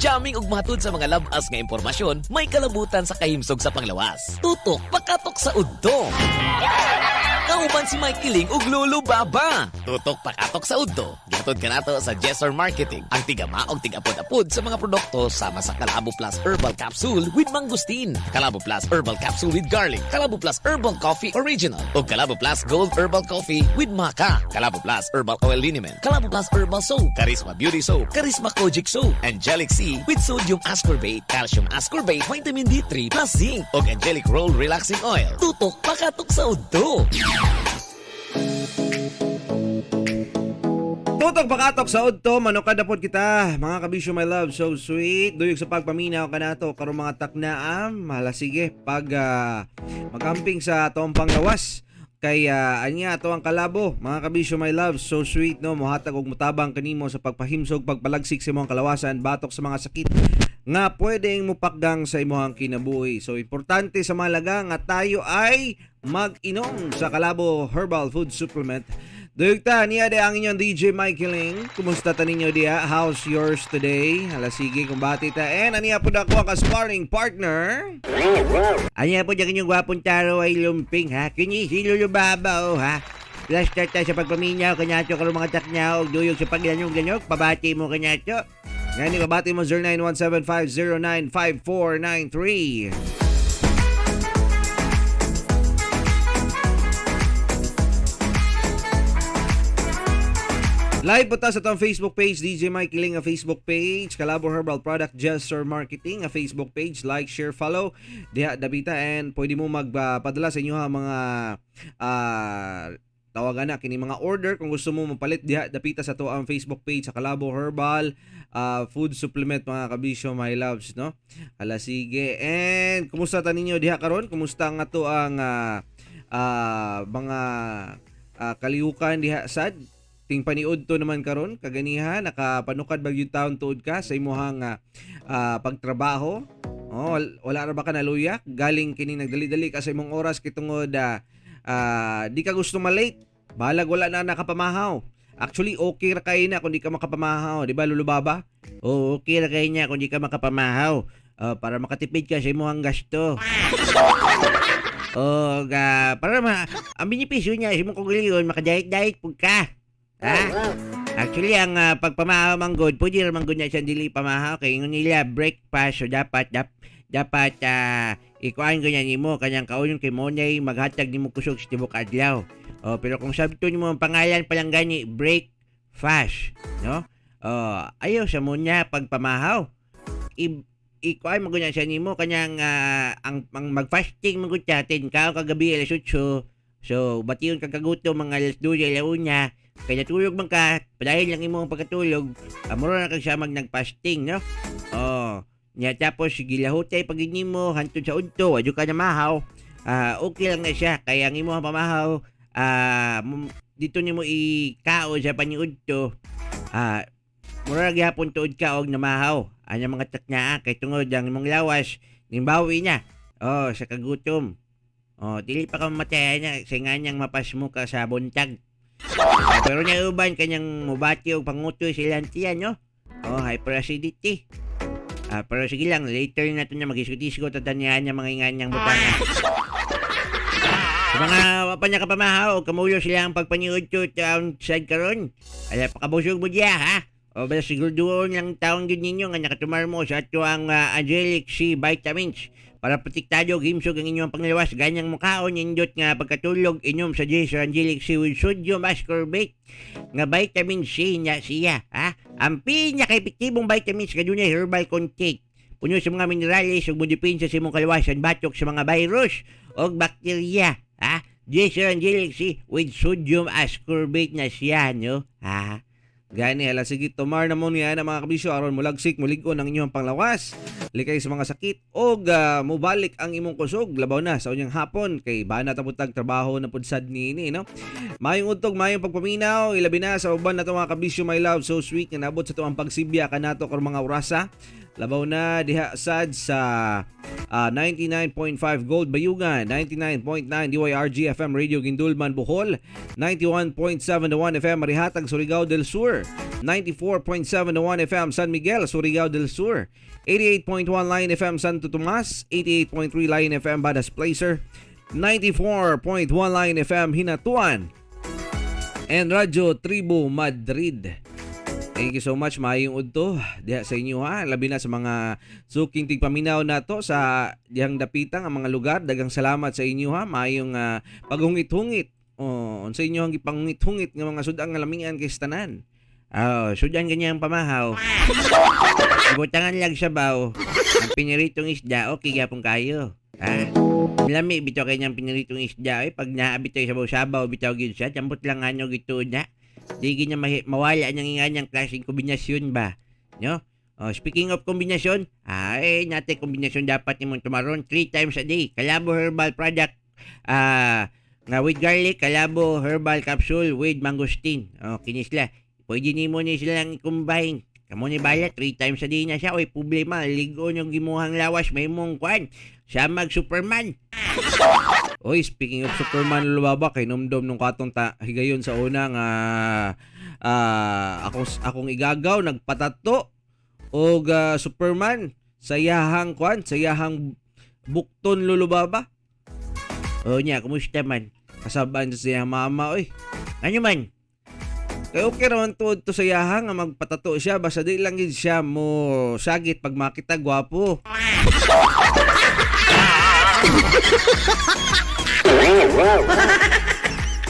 Jamming ug matod sa mga labas nga impormasyon, may kalabutan sa kahimsog sa panglawas. Tutok pakatok sa udto. Kauban si Mike Kiling ug Lolo Baba. Tutok pakatok sa udto. Gihatod kanato sa Jesser Marketing. Ang tigama og tigapod-apod sa mga produkto sama sa Calabo Plus Herbal Capsule with Mangustin, Calabo Plus Herbal Capsule with Garlic, Calabo Plus Herbal Coffee Original, ug Calabo Plus Gold Herbal Coffee with Maca, Calabo Plus Herbal Oil Liniment, Calabo Plus Herbal Soap, Charisma Beauty Soap, Charisma Kojic Soap, Angelic C with sodium ascorbate, calcium ascorbate, vitamin D3 plus zinc, ug Angelic Roll Relaxing Oil. Tutok pakatok sa udto. Tutok pakatok sa udto, manukad na pod kita. Mga kabisyo, my love, so sweet. Duyog sa pagpaminaw ka nato karong mga taknaam. Hala sige, pag magamping sa atong panglawas. Kay anya ato ang kalabo, mga kabisyo, my love, so sweet, no? Mohatag og mutabang kanimo sa pagpahimsog, pagpalagsik sa imong kalawasan, batok sa mga sakit nga pwedeng mupakgang sa imong kinabuhi. So importante sa malaga nga tayo ay mag-inom sa Calabo Herbal Food Supplement. Duyugta, niya de ang inyong DJ Michaeling. Kumusta ta ninyo diya? How's yours today? Hala sige, kumbati ta. And aniya po na ako ang sparring partner. Aniya po dyan inyong gwapong taro ay lumping, ha? Kini si Lolo Baba, oh, ha? Last start tayo sa pagpaminyaw, kanyacho karong mga taknyaw, duyog sa paglanyog-lanyog, pabati mo kanyacho. Ngani, pabati mo 091750959493. Live po ta sa itong Facebook page, DJ Mike Kiling, a Facebook page, Calabo Herbal Product Jesser Marketing, a Facebook page, like, share, follow, diha dabita, and pwede mo magpadala sa inyo mga tawagan na kini mga order kung gusto mo mapalit diha dapita sa to ang Facebook page sa Calabo Herbal Food Supplement, mga kabisyo, my loves, no? Hala sige, and kumusta ta ninyo diha karon? Kumusta nga to ang mga kalihukan diha sad? Ting paniud to naman karon kaganiha nakapanukad ba yung taon tuod ka sa imuhang pagtrabaho. Oh, wala ra ba ka naluyak galing kini nagdali-dali ka sa imong oras kitungod di ka gusto malate. Balag wala na nakapamahaw. Actually okay ra kay na kung di ka makapamahaw, di ba Lolo Baba? Oh, okay ra kay niya kung di ka makapamahaw. Para makatipid ka sa imong gasto. Para ang benepisyo niya sa imong kagalingon makadayet-dayet pug ka. Ha? Actually, ang pagpamahaw manggod, pwede naman gud niya siyang dili pamahaw. Kaya yung nila breakfast, so dapat ikuan ko niya nimo kanyang kauyon kay Monay, maghatag nimo kusog sa tibok adlaw. Pero kung sabto nimo ang pangalan pa lang gani, breakfast, no? Ayaw sa mo niya pagpamahaw. Ikuan mo niya siya nimo kanyang ang mag-fasting mo gud siya, ka kagabi alas 8. So, batiyon kagagutom mga alas 2, alauna. Kaya natulog man ka, dahil lang imo ang pagkatulog, mura na kag siya nagfasting, no? Nya tapos gilahutay pag nimo hantod sa udto, adyo ka na mahaw. Okay lang na siya, kaya ang imo ang pamahaw, dito nimo ikao sa paniudto. Mura gyapon tuod ka og namahaw. Anya mga taknya kay tungod ang imong lawas, nimbawi niya. Sa kagutom. Dili pa ka mamatay na sa nganyang mapas mo ka sa buntag. Pero niya uban kanyang mubati o pangutoy silang tiyan, no? Hyperacidity. Pero sige lang, later na ito niya mag-iskot-iskot at tanyaan niya mga inganyang butanga. Sa mga wapa niya kapamahaw, kamulo sila ang pagpaniod to taon side karon. Ala, pakabusog mo diya, ha? Bala siguro doon lang taong yun ninyo nga nakatumar mo sa ato ang Angelic C Vitamins. Para protektado gimsog ang inyong panglawas, ganyang mukhaon indot nga pagkatulog inyong sa Jesser Angelic C with sodium ascorbate nga vitamin C niya siya, ha? Ang pinaka-epektibong vitamins kadunay herbal content. Puno sa mga minerales ug modepensa sa imong kalawasan batok sa mga virus o bakterya, ha? Jesser Angelic C with sodium ascorbate na siya, no? Ha? Gani, hala sige, tumar na mo niya na mga kabisyo aron mulagsik, mulig-on ang inyong panglawas. Likay sa mga sakit o mubalik ang imong kusog labaw na sa unyang hapon kay bana taputag trabaho na pudsad niini, no? Mayong udtog, mayong pagpaminaw, ilabi na sa uban na to mga kabisyo, my love, so sweet nga nabot sa to ang pagsibya kanato karong mga orasa. Labaw na diha sad sa 99.5 Gold Bayugan, 99.9 DYRG FM Radio Gindulman Bohol, 91.7 The 1 FM Marihatag Surigao del Sur, 94.7 The 1 FM San Miguel Surigao del Sur, 88.1 Line FM Santo Tomas, 88.3 Line FM Badas Placer, 94.1 Line FM Hinatuan, and Radyo Tribu Madrid. Thank you so much, maayong udto diha sa inyo ha, labi na sa mga suking tigpaminaw nato sa dihang dapitang ang mga lugar. Dagang salamat sa inyo ha, maayong paghungit-hungit. Sa inyo ang ipangungit-hungit nga mga sudang nga lamingan kay tanan. Sudan ganyang pamahaw. Ibutangan lang sa baw. Ang piniritong isda, okay gyapon kayo. Lami bitaw kanyang piniritong isda pag naabit tayo sabaw-sabaw bitaw gyud siya, jambot lang ano gito na. Di ginya mawala niyang inganyang klaseng kombinasyon ba? No? Speaking of kombinasyon, natin kombinasyon dapat nimong tumaron 3 times a day. Kalabo herbal product nga with garlic, kalabo herbal capsule with mangosteen. Kinisla. Pwede nimo ni silang i-combine. Kamo ni bala 3 times a day na siya. Oy, problema, ligo yung gimuhang lawas may mong kwan. Siya mag Superman. Oy, speaking of Superman, lubaba kay numdom nung katong higayon sa una nga akong igagaw nagpatato og Superman sa yahang kwan, sa yahang bukton lulubaba. Nya, kumusta man? Kasabaan sa siyang mama, oy. Ano man? Kaya okay naman to sa yahang nga magpatato siya, basta di lang yun siya mo sagit pag makita gwapo.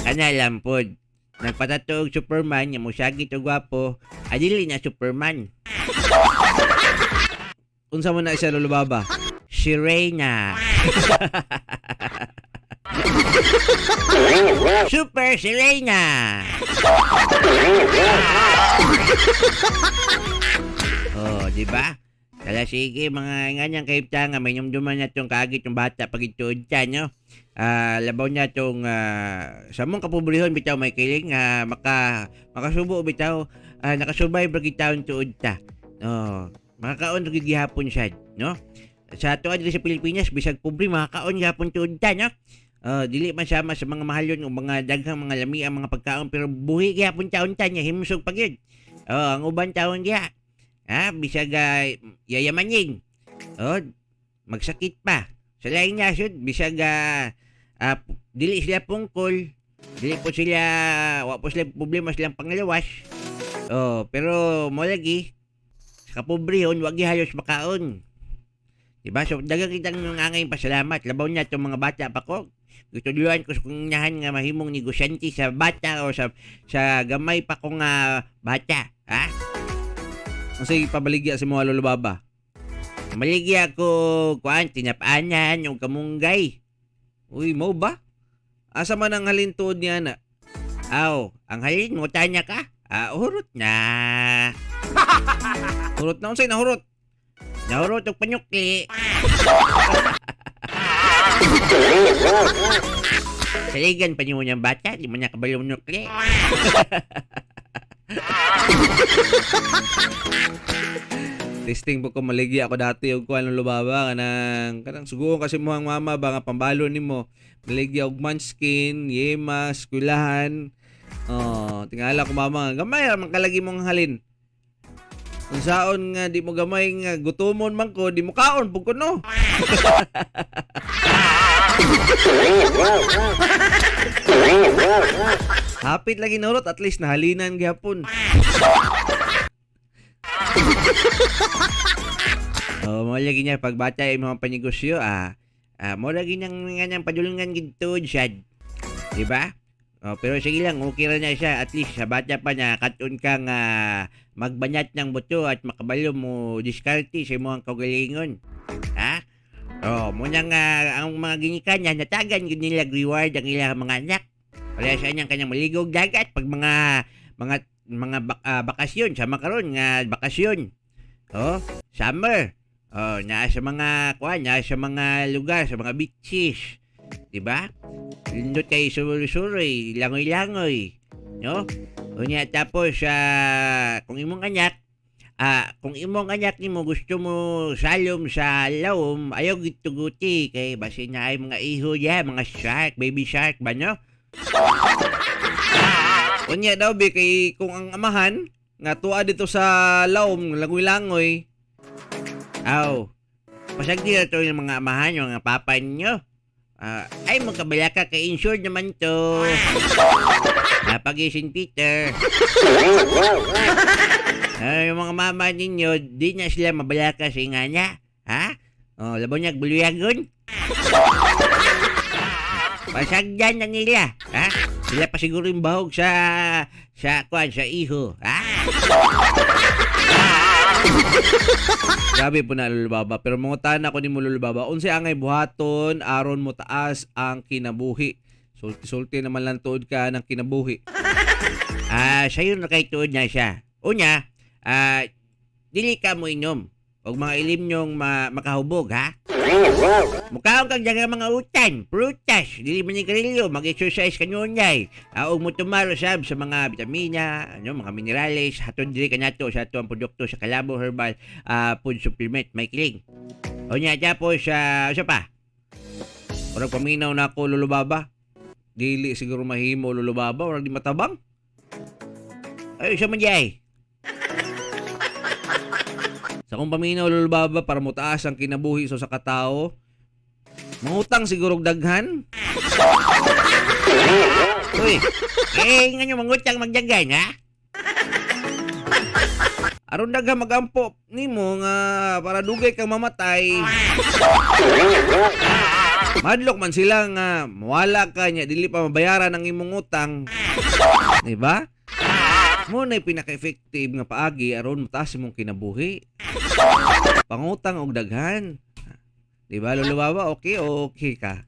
Kana lang po, nagpatato og Superman nga mo sagit o gwapo, adili na Superman. Unsa mo na siya lulubaba? Si Reyna. Super si Reyna. Di ba? Kala sige mga nganyang kaipta nga may numduman na itong kaagit yung bata pag ituod siya, no? Labaw niya itong sa mong kapobrehon bitaw may kiling makasubo bitaw nakasurvive pag itaon tuod ta. Makakaon rin gihapon siya, no? Sa tuwa dito sa Pilipinas bisag pobre makakaon gihapon tuod ta, no? Dili man sama sa mga mahalon o mga daghang mga lami ang mga pagkaon pero buhi gihapon taon ta niya himsog pag yun. Ang uban taon giha. Bisag yayamanin. Magsakit pa. Sa laing nasod, bisag dili sila pungkol. Dili po sila, wa po sila problema silang panglawas. Pero mo lagi, sa kapobrehon, wag halos makaon. Diba? So, dagang kitang angay pasalamat. Labaw niya itong mga bata pa ko. Gusto luan ko kung nahan nga mahimong negosyante sa bata o sa gamay pa kong bata. Kasi pabaligya si mga lulubaba. Maligya ko kuan tinapaanan yung kamunggay. Uy, mo ba? Asa man ang halintod niya na? Ang halin mo tanya ka? Hurot na. Hurot na unsay nahurot? Nahurot og panyukli. Saligan pa niyo niyang bata, di mo niya kabalong nukli. Testing po ko maligi ako dati og kuan ng lubaba kanang sugo kasi mo ang mama ba nga pambalo nimo maligi og munchkin, yema, skulahan. Tingala ko mama gamay man kalagi mong halin. Kung saon nga di mo gamay nga gutomon man ko di mo kaon pug kuno. Hapit lagi nurot at least nahalinan gyapon. Mo lagi niya pagbata yung mga panegosyo mo lagi nang nganyang padulungan gito siya. Diba? Pero sige lang, okay ra na siya. At least sa bata pa niya, katon kang magbanyat ng buto at makabalo mo diskarte sa mga kagalingon. Muna nga ang mga ginikan niya, natagan yun nila reward ang ilang mga anak. Wala siya niyang kanyang maligog dagat pag mga bakasyon, sa makaron nga bakasyon. Summer. Nasa mga nasa mga lugar, sa mga beaches. Diba? Lindot kay suroy-suroy, langoy-langoy. No? Tapos, kung imong anak, kung imong anak nimo gusto mo salom sa lawom, ayaw gituguti kay basin na ay mga iho ya, mga shark, baby shark ba no? Unya daw be kay kung ang amahan nga tuwa dito sa lawom, langoy-langoy. Aw, pasagdi na to yung mga amahan, yung mga papa nyo. Ay, magkabala ka kay insured naman to. Napagising Peter. Yung mga mama ninyo, di na sila mabalaka sa nga niya. Ha? Labaw niya, buluyagon. Pasagdan na nila. Ha? Sila pa siguro yung bahog sa iho. Ha? Grabe po na Lulubaba. Pero mga tanan ko ni mo Lulubaba. Unsa angay buhaton, aron mo taas ang kinabuhi. Sulti-sulti naman lang tuod ka ng kinabuhi. Sayo na kay tuod na siya. Unya, dili ka mo inom. Og mga ilim nyong makahubog, ha? Mukhaon kang dyan mga utan, prutas, dili manigarilyo, mag-exercise ka nyo nyay. Og mo tumaro sab sa mga vitamina, mga minerales, hatod dili ka nato sa ato ang produkto sa Calabo Herbal Food Supplement, may kiling. O niya, tapos, isa pa? Orang paminaw na ako, Lulubaba. Dili siguro mahimo, Lulubaba, orang di matabang. Ay, isa man jay. Sa kung paminaw Lulubaba para mutaas ang kinabuhi sa katao, mangutang siguro daghan. Uy, nga nyo mangutang magdagan, ha? Aron daghan magampo nimo nga para dugay kang mamatay. Madlok man sila nga mawala ka niya, dili pa mabayaran ang imong utang. Diba? Mo na pinaka-effective nga paagi aron mataas imong kinabuhi. Pangutang og daghan. Diba, Lulubaba? Okay ka.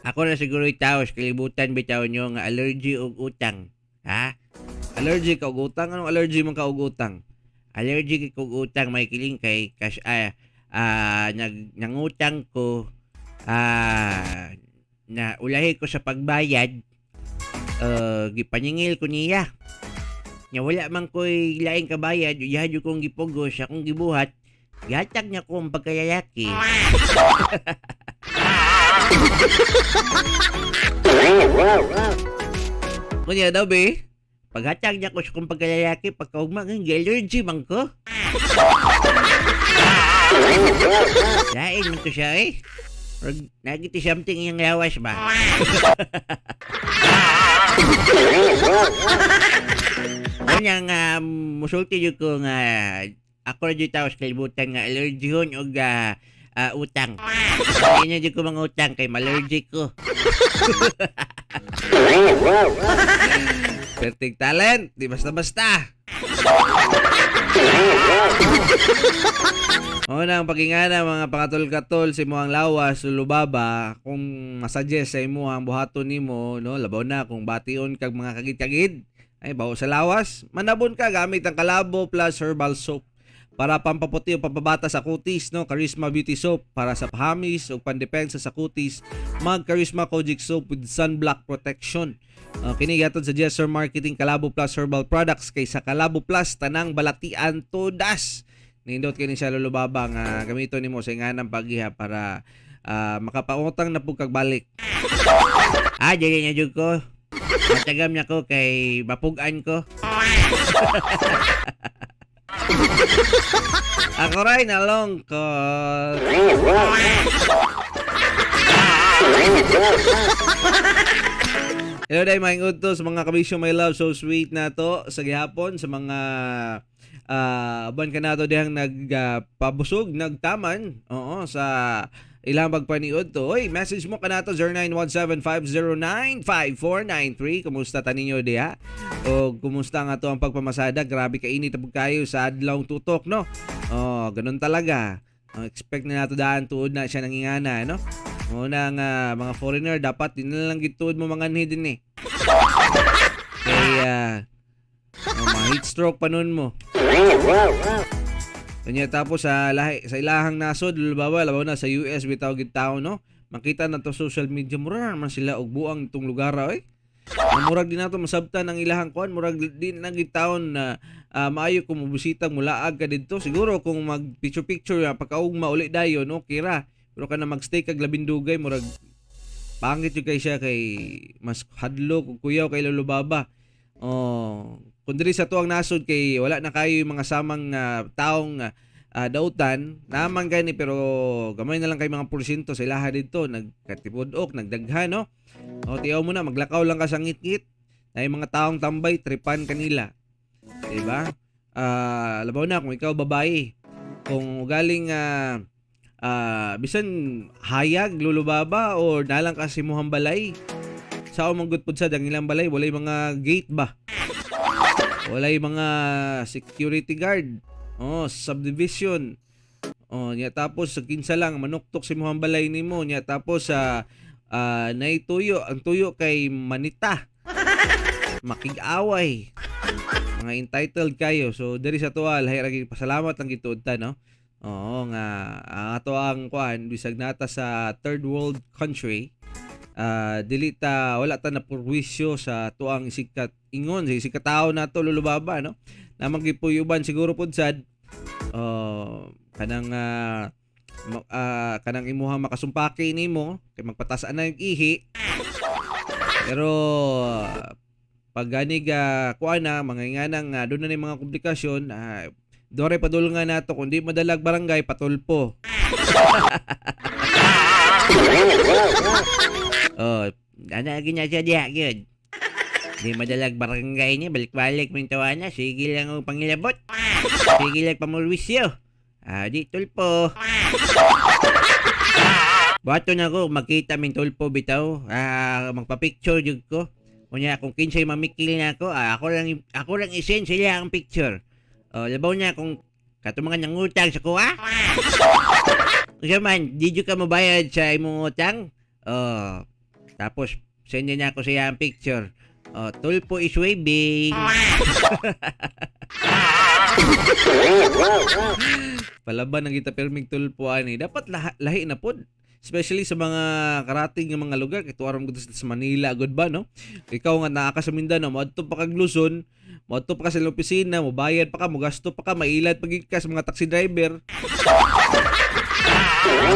Ako na siguro itaos, kalibutan bitaw nyo nga allergy og utang. Ha? Allergy ka og utang? Anong allergy man ka og utang? Allergy ka og utang, may kiling kay nangutang ko na ulahi ko sa pagbayad. Gipaningil ko niya. Nya wala man ko'y laing kabayad, yahadyo kong gipugos, akong gibuhat, gihatag niya kong pagkayayaki. Kunya daw be, paghatag niya ko sa kong pagkayayaki, pagkaugma ng allergy man ko. Lain man to siya eh. Nagiti something iyang lawas ba? Kanyang musulti yun ko nga ako rin yung taos kalibutan nga allergy hon o utang. Hindi na yun ko mga utang kay malergic ko. Perfect talent, di basta-basta. Una ang pagingana mga pakatol-katol si mo ang lawas Lulubaba kung masuggest sa imo ang buhaton nimo no labaw na kung bation kag mga kagid-kagid ay bawo sa lawas manabon ka gamit ang Calabo Plus Herbal Soap para pampaputi o pampabata sa kutis no Charisma Beauty Soap para sa pahamis o pandepensa sa kutis mag Charisma Kojic Soap with sunblock protection. Kini gatod sa Jesser Marketing Calabo Plus Herbal Products kay sa Calabo Plus tanang balatian todas. Nindot kini siya Lulubaba nga gamito nimo sa inganang paghiha para makapautang na pug kagbalik. Dili niya jud ko. Matagam niya ko kay mapugan ko. Ako rin along ko. Hello day mga udto sa mga kabisyo my love so sweet na to sa gihapon sa mga ban ka nato dihang nagpabusog nagtaman sa ilang pagpaniod to. Oy, message mo kanato 0917-509-5493. Kumusta taninyo diha? O kumusta nga to ang pagpamasada? Grabe ka init pag kayo sa adlaw tutok no. Ganun talaga. Expect na nato daan tuod na siya nangingana no. Muna nga mga foreigner dapat din na lang gituod mo mga din eh. Kaya mga heat stroke pa nun mo. Kanya tapos sa ilahang nasod Lulubaba labaw na sa US bitaw gid tao no. Makita na to social media mura naman sila og buang itong lugar oy. Murag din nato masabtan ang ilahang kuan, murag din nagitaon na maayo kung mubisita mulaag ka didto. Siguro kung mag picture pagkaugma uli dayon okay ra. Pero kana magstay kag labindugay murag pangit yung kay siya kay mas hadlo kung kuyaw kay lulubaba. Oh, kung diri sa tuang nasod kay wala na kayo yung mga samang taong dautan naman gani pero gamay na lang kay mga porsyento sa ilaha dito nagkatipudok nagdaghan no. O tiyaw mo na maglakaw lang ka sa ngit-ngit na yung mga taong tambay tripan kanila. Diba? Labaw na kung ikaw babae kung galing bisan hayag lulubaba o nalang ka simuhang balay sao manggut pud sa dangilang balay walay mga gate ba walay mga security guard subdivision nya tapos sa kinsa lang manuktok simuhang balay nimo nya tapos naituyo ang tuyo kay manita makig-away mga entitled kayo so diri sa tuwa lahi ra gyud pasalamat lang gituod ta no. Oo nga ato ang kuan bisag nata sa third world country dili ta wala ta napurwisyo sa tuang sikat ingon sa sikat tao nato lulubaba no na magipuyuban siguro pud sad kanang kanang imuha makasumpaki nimo kay magpatasaan na yung ihi pero pag ganig kuan na mga inganang doon na ni mga komplikasyon dore padulungan nato kundi madalag barangay patulpo. Ana ginya siya diha gyud. Di madalag barangay ni balik-balik min tawana sige lang ang pangilabot. Sige lang pamulwisyo. Di tulpo. Bato na ko makita min tulpo bitaw. Magpa-picture jud ko. Kunya kung kinsay mamikil na ako, ako lang isend sila ang picture. Labaw niya kung katumangan ng utang sa kuha. Kasi man, di ka mabayad sa imong utang. Tapos, send niya ako siya ang picture. Tulpo is waving. Palaban ng kita perming tulpo ani. Dapat lahi na pod. Especially sa mga karating ng mga lugar. Ito aram ko sa Manila. Good ba, no? Ikaw nga naaka sa Mindanao. Maadto pa kag Luzon. Maadto pa ka sa opisina. Mabayad pa ka. Magasto pa ka. Mailad pagiging ka sa mga taxi driver.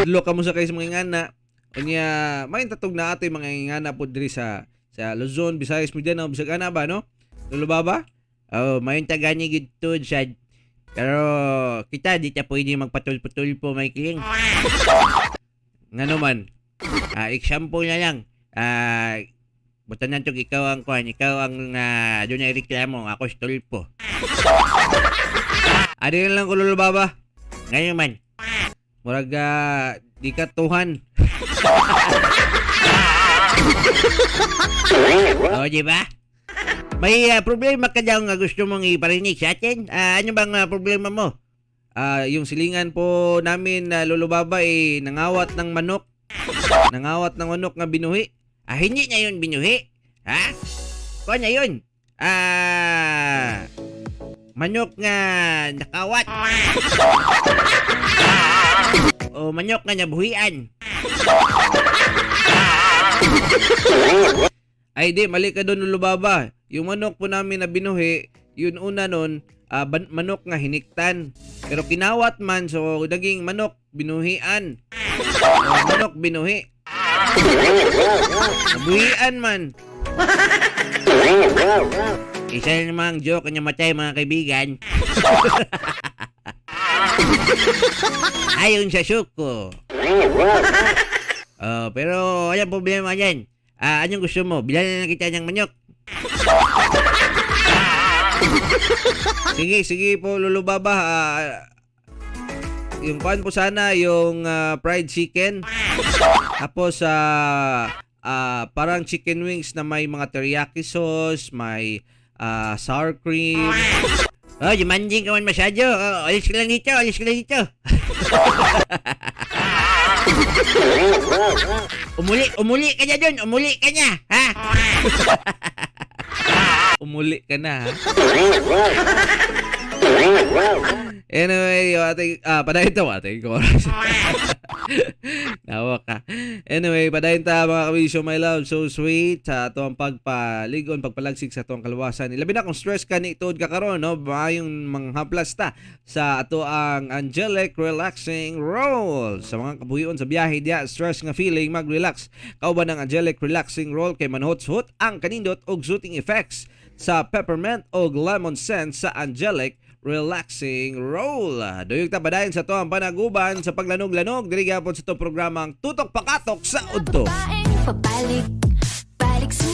Adlo ka mo sa kayo sa mga ingana. Kanya, may tatog na ato yung mga ingana po diri sa Luzon, Visayas, Mindanao. Bisag ana ba, no? Lulubaba? May tagani gito sa... Pero kita di ta pwede magpatulpo-tulpo may kiling. Nga naman, example na lang, butan na ikaw ang kuhan, ikaw ang doon ay reklamo, ako stulpo. Adi lang ko lulubaba. Ngayon man, murag di ka tuhan. Diba? May problema ka daw nga gusto mong iparinig sa atin? Ano bang problema mo? Yung silingan po namin na lulubaba nangawat ng manok. Nangawat ng manok nga binuhi. Hindi niya yun binuhi. Ha? Kung na yun? Manok nga nakawat. O manok nga nabuhian. Ay di, mali ka doon lulubaba. Yung manok po namin na binuhi, yun una nun, manok nga hiniktan. Pero kinawat man, so naging manok binuhian. Manok binuhi. Nabuhian man. Isa na namang joke kanya matay mga kaibigan. Ayon sa suko. Pero ayan problema yan. Anong gusto mo? Bilan na kita ng manok. Sige po lulubaba. Yung pan po sana yung fried chicken. Tapos parang chicken wings na may mga teriyaki sauce, may sour cream. Jumanjing ka man masyado. Alis ka lang dito. Umuli ka niya dun. Umuli ka niya. Ha? Umuli ka na, ha? Anyway, padayon to ating chorus. Nawa ka. Anyway, padayon ta mga kabisyo, my love, so sweet sa ato ang pagpaligon, pagpalagsig sa ato ang kaluwasan. Ilabi na kung stress ka ni tuod ka karon, no? Maayong manghaplas ta sa ato ang angelic relaxing roll. Sa mga kabuhion sa biyahe diya, stress nga feeling, mag-relax. Kauban ng angelic relaxing roll kay manhot-hot ang kanindot og soothing effects sa peppermint o lemon scent sa angelic relaxing roll. Duyog ta padayon sa to ang panaguban sa paglanog-lanog diri gyapon sa to programang Tutok Pakatok sa Udto. Pabalik, balik sa